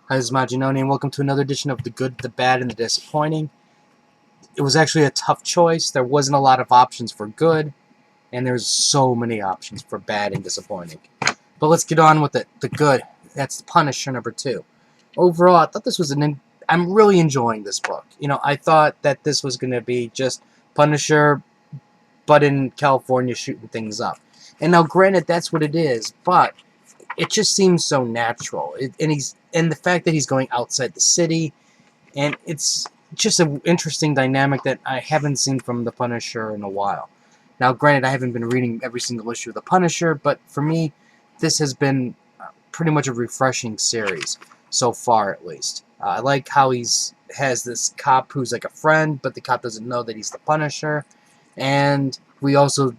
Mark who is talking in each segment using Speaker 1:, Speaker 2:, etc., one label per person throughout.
Speaker 1: Hi, this is Majinoni, and welcome to another edition of The Good, the Bad, and the Disappointing. It was actually a tough choice. There wasn't a lot of options for good, and there's so many options for bad and disappointing. But let's get on with it. The good. That's The Punisher #2. Overall, I thought this was I'm really enjoying this book. I thought that this was going to be just Punisher, but in California shooting things up. And now, granted, that's what it is, but it just seems so natural. And the fact that he's going outside the city, and it's just an interesting dynamic that I haven't seen from the Punisher in a while. Now, granted, I haven't been reading every single issue of the Punisher, but for me, this has been pretty much a refreshing series so far, at least. I like how has this cop who's like a friend, but the cop doesn't know that he's the Punisher, and we also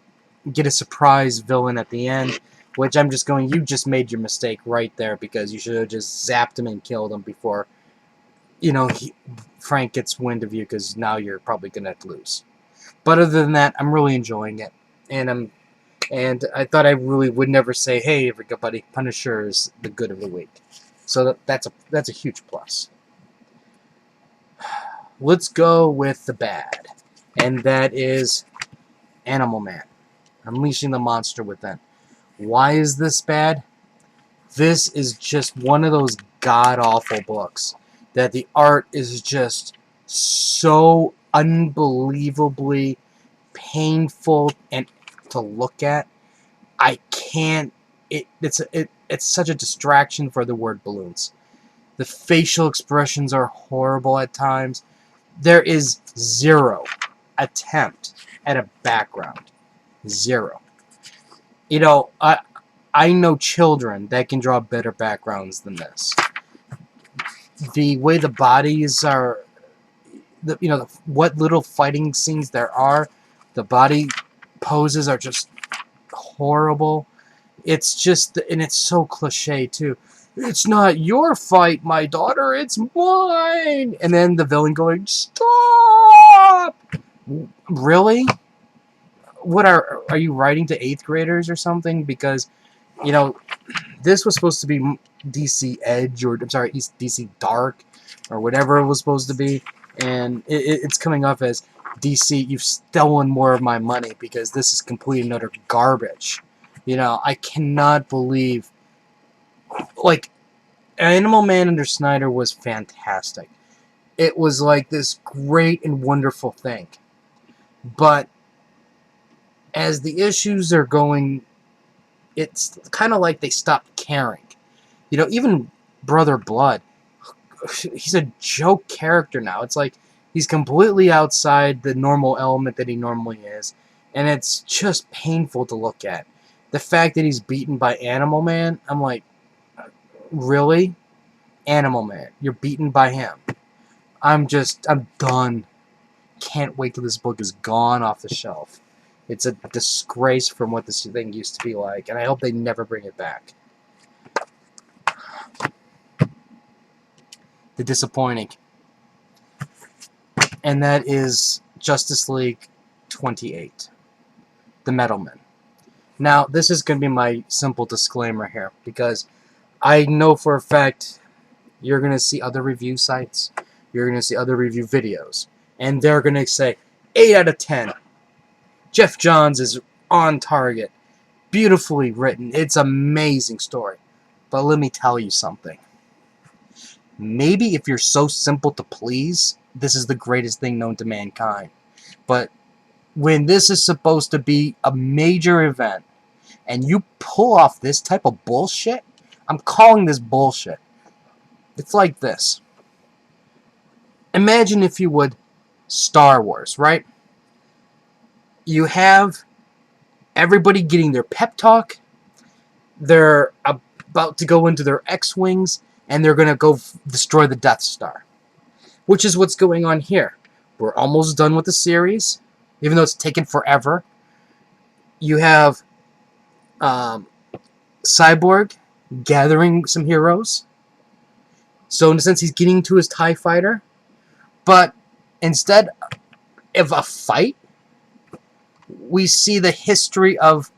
Speaker 1: get a surprise villain at the end, which I'm just going, you just made your mistake right there, because you should have just zapped him and killed him before, Frank gets wind of you, because now you're probably going to lose. But other than that, I'm really enjoying it. And I thought I really would never say, hey, everybody, Punisher is the good of the week. So that's a huge plus. Let's go with the bad. And that is Animal Man, Unleashing the Monster Within. Why is this bad? This is just one of those god-awful books that the art is just so unbelievably painful and to look at. I can't. It's such a distraction for the word balloons. The facial expressions are horrible at times. There is zero attempt at a background. Zero. I know children that can draw better backgrounds than this. The way the bodies are, what little fighting scenes there are, the body poses are just horrible. It's just, and it's so cliche too. It's not your fight, my daughter, it's mine. And then the villain going, stop! Really? What are you writing to 8th graders or something? Because, you know, this was supposed to be DC Edge, or I'm sorry, DC Dark, or whatever it was supposed to be, and it's coming off as DC, you've stolen more of my money, because this is complete and utter garbage. I cannot believe, like, Animal Man under Snyder was fantastic. It was like this great and wonderful thing. But as the issues are going, it's kind of like they stopped caring. Even Brother Blood, he's a joke character now. It's like he's completely outside the normal element that he normally is, and it's just painful to look at. The fact that he's beaten by Animal Man, I'm like, really? Animal Man, you're beaten by him. I'm done. Can't wait till this book is gone off the shelf. It's a disgrace from what this thing used to be like, and I hope they never bring it back. The disappointing. And that is Justice League 28, The Metalman. Now, this is going to be my simple disclaimer here, because I know for a fact you're going to see other review sites, you're going to see other review videos, and they're going to say, 8 out of 10. Geoff Johns is on target. Beautifully written. It's an amazing story. But let me tell you something. Maybe if you're so simple to please, this is the greatest thing known to mankind. But when this is supposed to be a major event, and you pull off this type of bullshit, I'm calling this bullshit. It's like this. Imagine, if you would, Star Wars, right? You have everybody getting their pep talk. They're about to go into their X-Wings, and they're going to go destroy the Death Star. Which is what's going on here. We're almost done with the series, even though it's taken forever. You have Cyborg gathering some heroes. So in a sense, he's getting to his TIE fighter. But instead of a fight, we see the history of,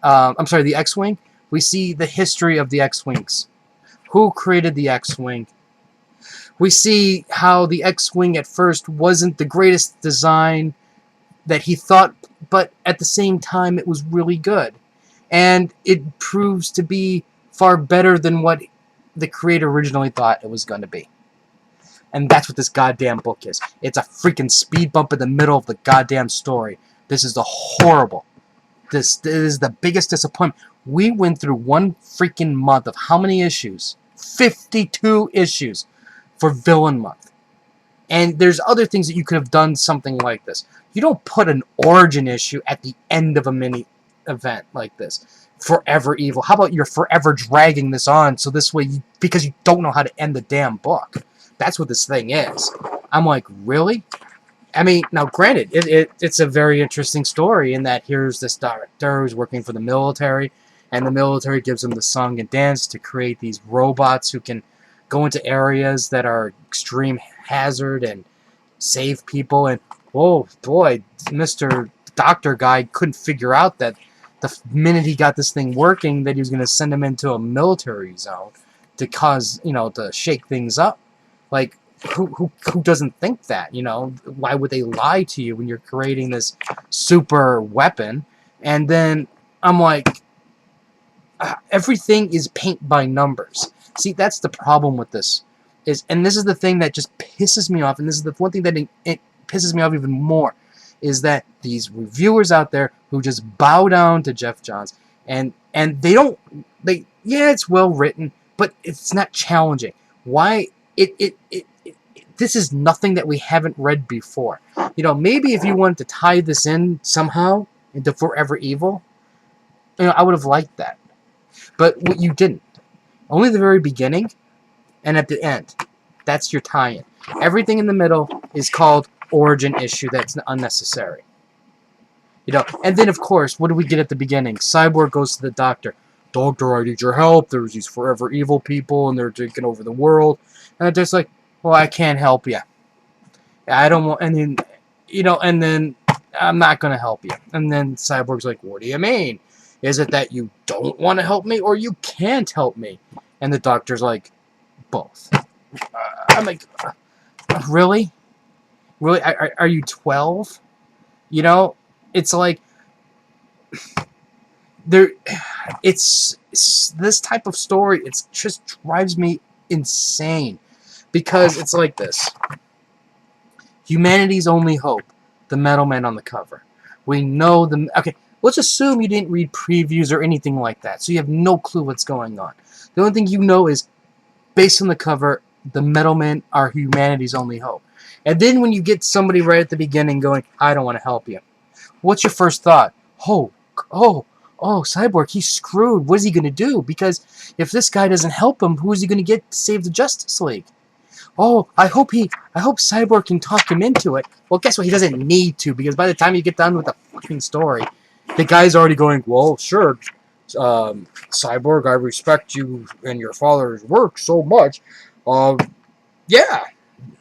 Speaker 1: the X-Wing. We see the history of the X-Wings. Who created the X-Wing? We see how the X-Wing at first wasn't the greatest design that he thought, but at the same time it was really good. And it proves to be far better than what the creator originally thought it was going to be. And that's what this goddamn book is. It's a freaking speed bump in the middle of the goddamn story. This is the horrible. This is the biggest disappointment. We went through one freaking month of how many issues? 52 issues for Villain Month. And there's other things that you could have done something like this. You don't put an origin issue at the end of a mini event like this. Forever Evil. How about you're forever dragging this on so this way, because you don't know how to end the damn book. That's what this thing is. I'm like, really? I mean, now granted, it's a very interesting story in that here's this doctor who's working for the military, and the military gives him the song and dance to create these robots who can go into areas that are extreme hazard and save people. And oh boy, Mr. Doctor guy couldn't figure out that the minute he got this thing working, that he was going to send him into a military zone to cause, to shake things up. Like, who doesn't think that, Why would they lie to you when you're creating this super weapon? And then I'm like, everything is paint by numbers. See, that's the problem with this. And this is the thing that just pisses me off, and this is the one thing that it pisses me off even more, is that these reviewers out there who just bow down to Geoff Johns, and yeah, it's well written, but it's not challenging. Why this is nothing that we haven't read before. Maybe if you wanted to tie this in somehow into Forever Evil, I would have liked that. But what you didn't. Only the very beginning and at the end. That's your tie-in. Everything in the middle is called origin issue that's unnecessary. And then of course, what do we get at the beginning? Cyborg goes to the doctor. Doctor, I need your help. There's these Forever Evil people, and they're taking over the world. And the doctor's like, well, I can't help you. I don't want, and then I'm not going to help you. And then Cyborg's like, what do you mean? Is it that you don't want to help me, or you can't help me? And the doctor's like, both. I'm like, really? Really? Are you 12? It's like, it's this type of story, it just drives me insane. Because it's like this. Humanity's only hope. The Metal Man on the cover. We know okay, let's assume you didn't read previews or anything like that, so you have no clue what's going on. The only thing you know is, based on the cover, the Metal Men are humanity's only hope. And then when you get somebody right at the beginning going, I don't want to help you. What's your first thought? Oh, Cyborg, he's screwed. What is he going to do? Because if this guy doesn't help him, who is he going to get to save the Justice League? Oh, I hope Cyborg can talk him into it. Well, guess what? He doesn't need to, because by the time you get done with the fucking story, the guy's already going, well, sure, Cyborg, I respect you and your father's work so much. Yeah,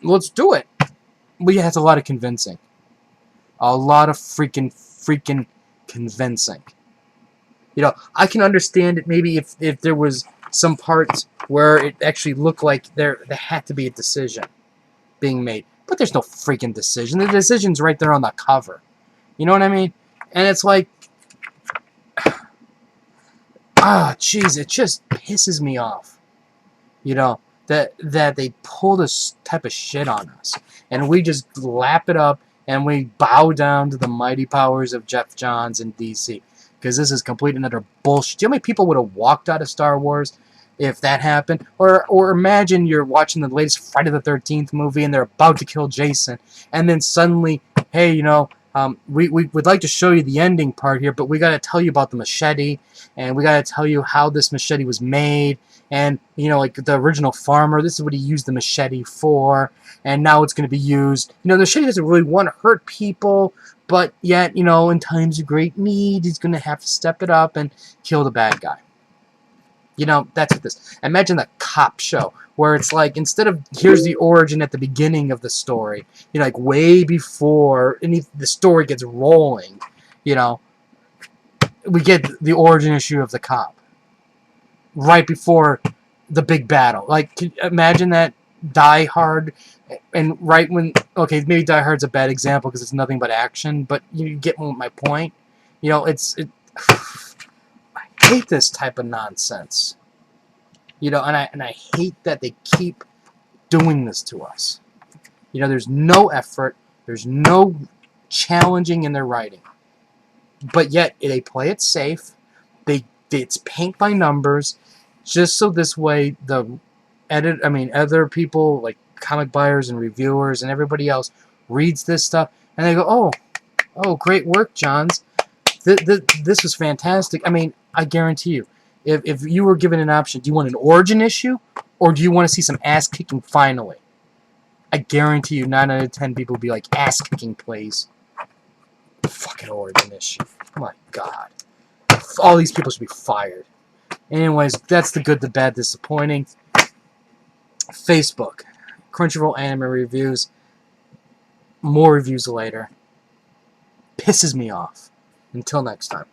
Speaker 1: let's do it. But yeah, it's a lot of convincing. A lot of freaking convincing. I can understand it maybe if there was some parts where it actually looked like there had to be a decision being made. But there's no freaking decision. The decision's right there on the cover. You know what I mean? And it's like, jeez, it just pisses me off. That they pull this type of shit on us. And we just lap it up and we bow down to the mighty powers of Geoff Johns and DC. Because this is complete and utter bullshit. Do you know how many people would have walked out of Star Wars if that happened? Or imagine you're watching the latest Friday the 13th movie and they're about to kill Jason, and then suddenly, hey, we would like to show you the ending part here, but we got to tell you about the machete, and we got to tell you how this machete was made, and like the original farmer, this is what he used the machete for, and now it's going to be used. The machete doesn't really want to hurt people, but yet, in times of great need, he's going to have to step it up and kill the bad guy. That's what this. Imagine the cop show, where it's like, instead of, here's the origin at the beginning of the story, like way before the story gets rolling, we get the origin issue of the cop. Right before the big battle. Like, imagine that Die Hard, and right when, okay, maybe Die Hard's a bad example because it's nothing but action, but you get my point. You know, I hate this type of nonsense. You know, and I hate that they keep doing this to us. You know, there's no effort, there's no challenging in their writing, but yet they play it safe. It's paint by numbers, just so this way other people like comic buyers and reviewers and everybody else reads this stuff and they go, oh, great work, Johns. This was fantastic. I mean, I guarantee you, if you were given an option, do you want an origin issue or do you want to see some ass kicking finally? I guarantee you 9 out of 10 people would be like, ass kicking, please. Fucking origin issue. My God. All these people should be fired. Anyways, that's the good, the bad, disappointing. Facebook. Crunchyroll anime reviews. More reviews later. Pisses me off. Until next time.